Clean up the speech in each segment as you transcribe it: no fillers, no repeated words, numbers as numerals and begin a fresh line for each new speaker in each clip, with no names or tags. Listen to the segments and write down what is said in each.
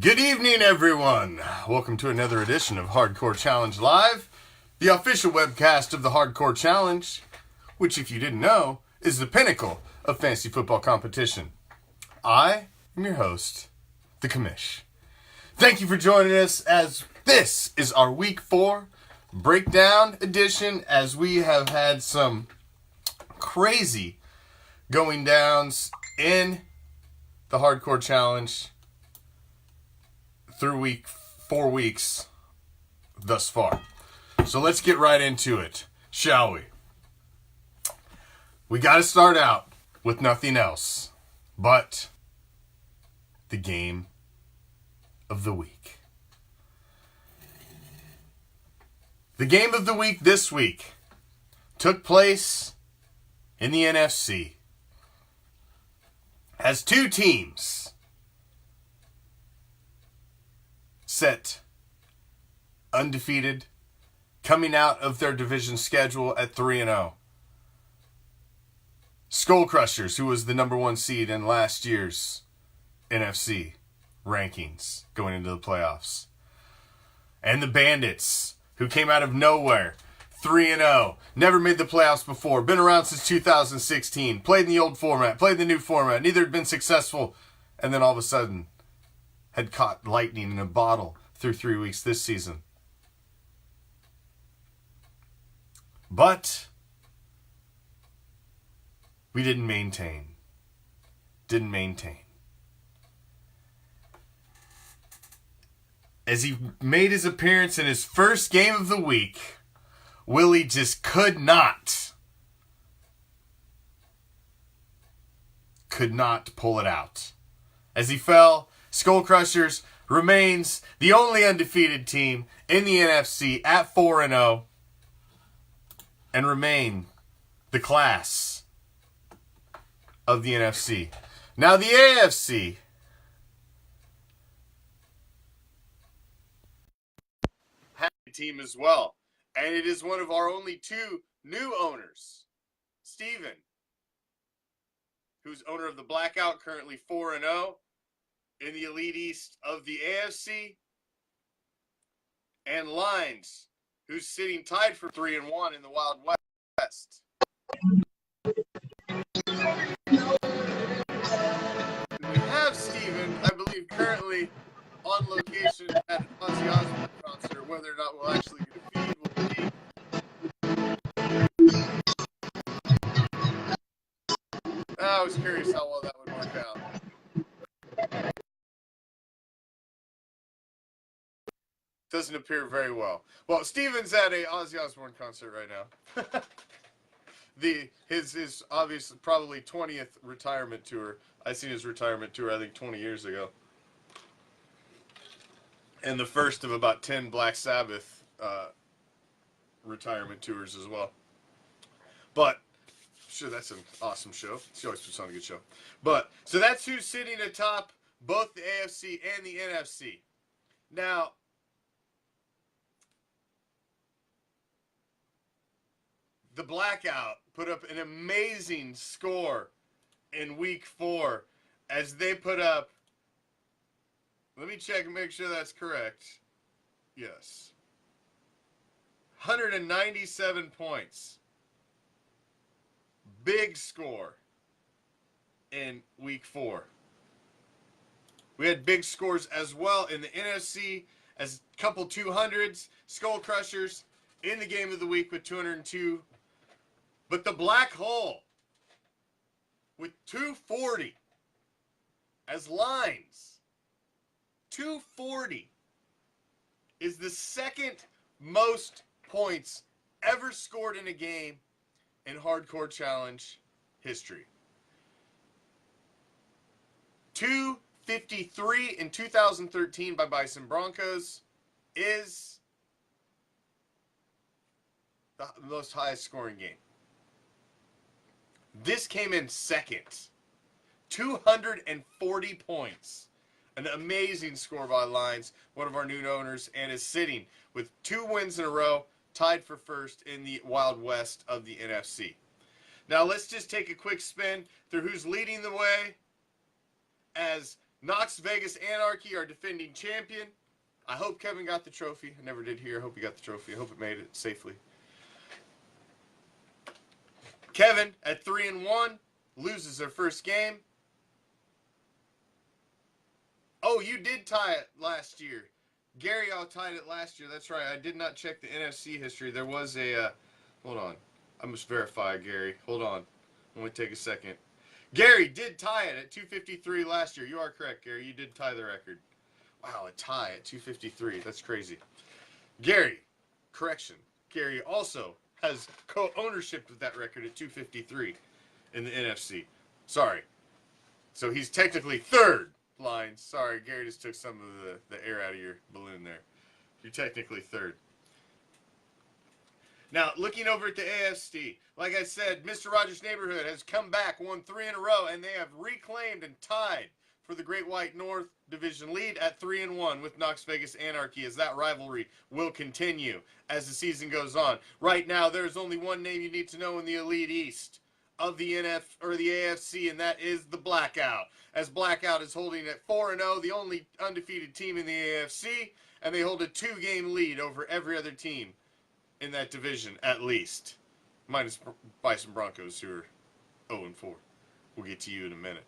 Good evening, everyone. Welcome to another edition of Hardcore Challenge Live, the official webcast of the Hardcore Challenge, which, if you didn't know, is the pinnacle of fantasy football competition. I am your host, The Commish. Thank you for joining us as this is our Week 4 breakdown edition, as we have had some crazy going downs in the Hardcore Challenge through 4 weeks thus far. So let's get right into it, shall we? We got to start out with nothing else but the game of the week. The game of the week this week took place in the NFC. Has two teams set undefeated, coming out of their division schedule at 3-0. Skull Crushers, who was the number 1 seed in last year's NFC rankings going into the playoffs. And the Bandits, who came out of nowhere, 3-0, never made the playoffs before, been around since 2016, played in the old format, played in the new format, neither had been successful, and then all of a sudden had caught lightning in a bottle through 3 weeks this season. But we didn't maintain. As he made his appearance in his first game of the week, Willie just could not pull it out. As he fell, Skull Crushers remains the only undefeated team in the NFC at 4-0 and remain the class of the NFC. Now the AFC has a team as well, and it is one of our only 2 new owners, Steven, who's owner of the Blackout, currently 4-0. in the Elite East of the AFC, and Lines, who's sitting tied for 3-1 in the Wild West. We have Steven, I believe, currently on location at an Ozzy Osbourne concert. Whether or not we'll actually get a feed will be. I was curious how well that would work out. Doesn't appear very well. Well, Steven's at a Ozzy Osbourne concert right now. His obvious probably 20th retirement tour. I seen his retirement tour I think 20 years ago. And the first of about 10 Black Sabbath retirement tours as well. But sure, that's an awesome show. She always puts on a good show. But so that's who's sitting atop both the AFC and the NFC. Now, the Blackout put up an amazing score in Week 4 as they put up, let me check and make sure that's correct. Yes. 197 points. Big score in Week 4. We had big scores as well in the NFC, as a couple 200s. Skull Crushers in the game of the week with 202. But the Black Hole with 240 as Lines. 240 is the second most points ever scored in a game in Hardcore Challenge history. 253 in 2013 by Bison Broncos is the most highest scoring game. This came in second. 240 points. An amazing score by Lines, one of our new owners, and is sitting with 2 wins in a row, tied for first in the Wild West of the NFC. Now let's just take a quick spin through who's leading the way, as Knox Vegas Anarchy are defending champion. I hope Kevin got the trophy. I never did hear. I hope he got the trophy. I hope it made it safely. Kevin at 3-1 loses their first game. Oh, you did tie it last year. Gary all tied it last year. That's right. I did not check the NFC history. There was a... hold on. I must verify, Gary. Hold on. Let me take a second. Gary did tie it at 253 last year. You are correct, Gary. You did tie the record. Wow, a tie at 253. That's crazy. Gary, correction. Gary also has co-ownership of that record at 253 in the NFC. Sorry. So he's technically third line. Sorry, Gary just took some of the air out of your balloon there. You're technically third. Now, looking over at the AFC, like I said, Mr. Rogers' Neighborhood has come back, won 3 in a row, and they have reclaimed and tied for the Great White North Division lead at 3-1 with Knox Vegas Anarchy, as that rivalry will continue as the season goes on. Right now, there's only one name you need to know in the Elite East of the AFC, and that is the Blackout. As Blackout is holding at 4-0, the only undefeated team in the AFC, and they hold a 2-game lead over every other team in that division, at least. Minus Bison Broncos, who are 0-4. We'll get to you in a minute.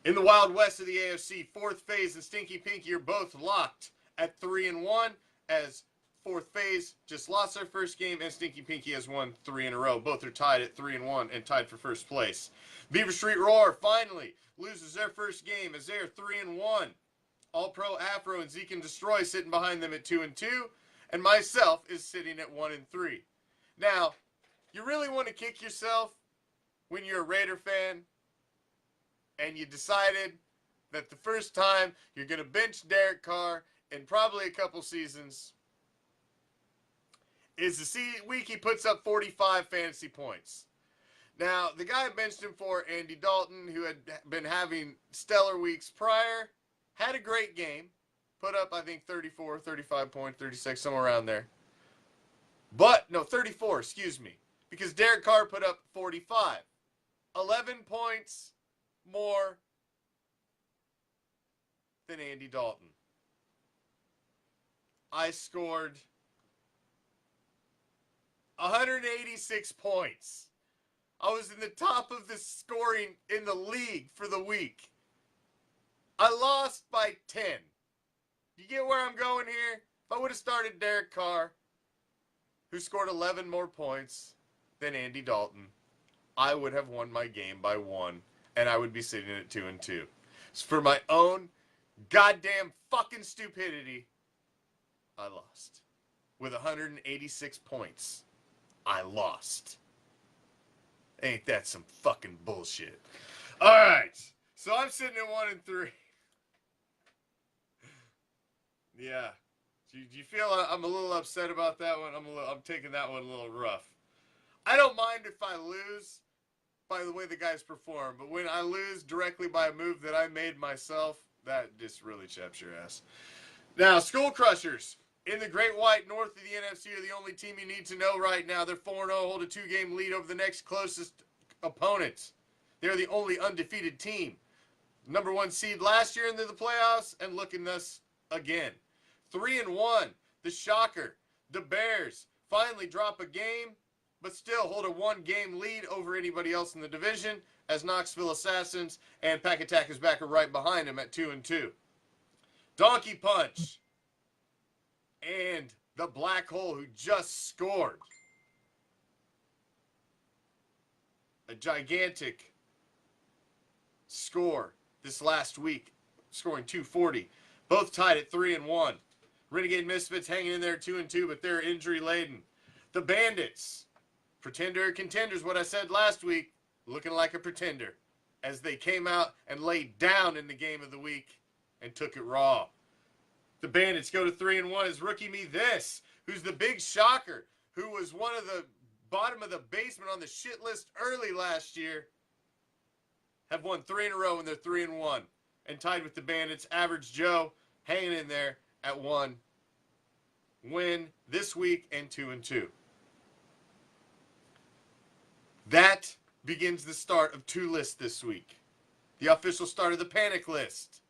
In the Wild West of the AFC, Fourth Phase and Stinky Pinky are both locked at 3-1, as Fourth Phase just lost their first game, and Stinky Pinky has won 3 in a row. Both are tied at 3-1 and tied for first place. Beaver Street Roar finally loses their first game as they are 3-1. All-Pro Afro and Zeke and Destroy sitting behind them at 2-2. And myself is sitting at 1-3. Now, you really want to kick yourself when you're a Raider fan and you decided that the first time you're going to bench Derek Carr in probably a couple seasons is the week he puts up 45 fantasy points. Now, the guy I benched him for, Andy Dalton, who had been having stellar weeks prior, had a great game. Put up, I think, 34, 35 points, 36, somewhere around there. But, no, 34, excuse me. Because Derek Carr put up 45. 11 points more than Andy Dalton. I scored 186 points. I was in the top of the scoring in the league for the week. I lost by 10. You get where I'm going here? If I would have started Derek Carr, who scored 11 more points than Andy Dalton, I would have won my game by 1, and I would be sitting at 2-2. So for my own goddamn fucking stupidity, I lost. With 186 points, I lost. Ain't that some fucking bullshit? Alright, so I'm sitting at 1-3. Yeah. Do you feel I'm a little upset about that one? I'm taking that one a little rough. I don't mind if I lose by the way the guys perform, but when I lose directly by a move that I made myself, that just really chaps your ass. Now, Skull Crushers in the Great White North of the NFC are the only team you need to know right now. They're 4-0, hold a 2-game lead over the next closest opponent. They're the only undefeated team. Number 1 seed last year into the playoffs and looking thus again. 3-1, the Shocker, the Bears, finally drop a game, but still hold a 1-game lead over anybody else in the division, as Knoxville Assassins and Pack Attackers back are right behind them at 2-2. Donkey Punch and the Black Hole, who just scored a gigantic score this last week, scoring 240. Both tied at 3-1. Renegade Misfits hanging in there 2-2, but they're injury laden. The Bandits, pretender contenders, what I said last week, looking like a pretender, as they came out and laid down in the game of the week and took it raw. The Bandits go to 3-1 as Rookie Me This, who's the big shocker, who was one of the bottom of the basement on the shit list early last year, have won 3 in a row and they're 3-1. And tied with the Bandits, Average Joe hanging in there at 1 win this week and 2-2. That begins the start of 2 lists this week. The official start of the Panic List.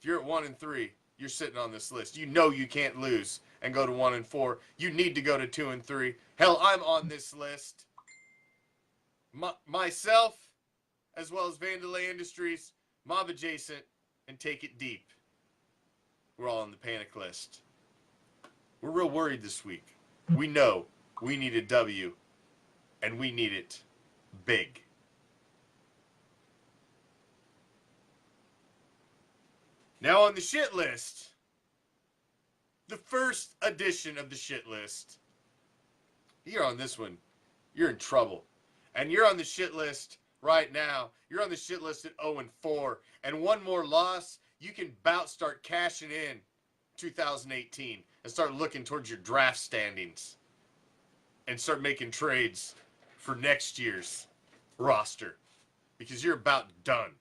If you're at 1-3, you're sitting on this list. You know you can't lose and go to 1-4. You need to go to 2-3. Hell, I'm on this list. Myself, as well as Vandalay Industries, Mob Adjacent, and Take It Deep. We're all on the panic list. We're real worried this week. We know we need a W, and we need it big. Now on the shit list, the first edition of the shit list. You're on this one, you're in trouble. And you're on the shit list right now. You're on the shit list at 0-4. And one more loss, you can start cashing in 2018 and start looking towards your draft standings and start making trades for next year's roster because you're about done.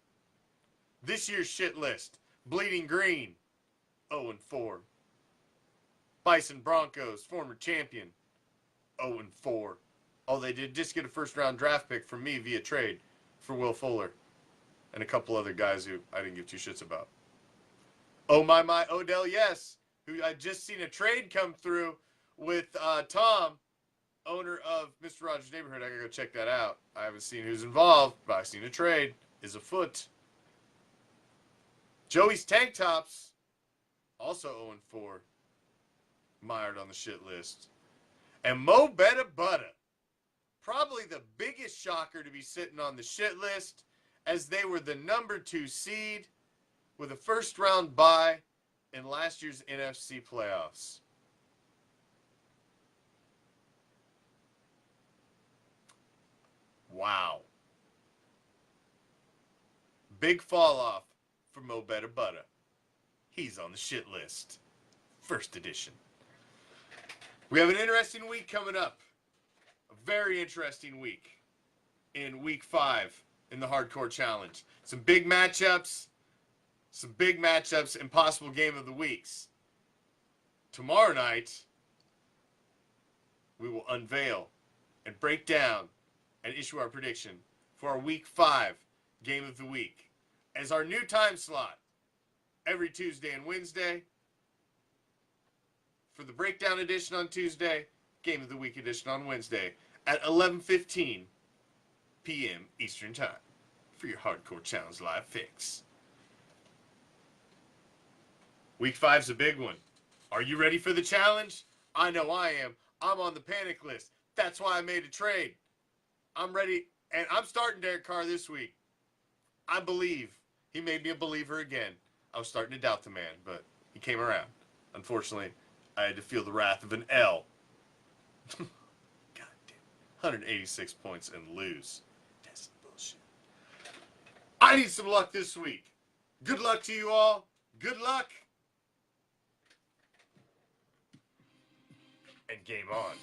This year's shit list: Bleeding Green, 0-4. Bison Broncos, former champion, 0-4. Oh, they did just get a first-round draft pick from me via trade for Will Fuller and a couple other guys who I didn't give two shits about. Oh, my, Odell Yes, who I just seen a trade come through with Tom, owner of Mr. Rogers' Neighborhood. I gotta go check that out. I haven't seen who's involved, but I've seen a trade is afoot. Joey's Tank Tops, also 0-4, mired on the shit list. And Mo Betta Butta, probably the biggest shocker to be sitting on the shit list, as they were the number 2 seed with a first-round bye in last year's NFC playoffs. Wow. Big fall off for Mo Betta Butta. He's on the shit list. First edition. We have an interesting week coming up. A very interesting week in week 5 in the Hardcore Challenge. Some big matchups and possible game of the weeks. Tomorrow night, we will unveil and break down and issue our prediction for our week 5 game of the week as our new time slot every Tuesday and Wednesday. For the breakdown edition on Tuesday, game of the week edition on Wednesday at 11:15 p.m. Eastern Time for your Hardcore Challenge live fix. Week 5's a big one. Are you ready for the challenge? I know I am. I'm on the panic list. That's why I made a trade. I'm ready, and I'm starting Derek Carr this week. I believe. He made me a believer again. I was starting to doubt the man, but he came around. Unfortunately, I had to feel the wrath of an L. God damn. 186 points and lose. That's bullshit. I need some luck this week. Good luck to you all. Good luck. And game on.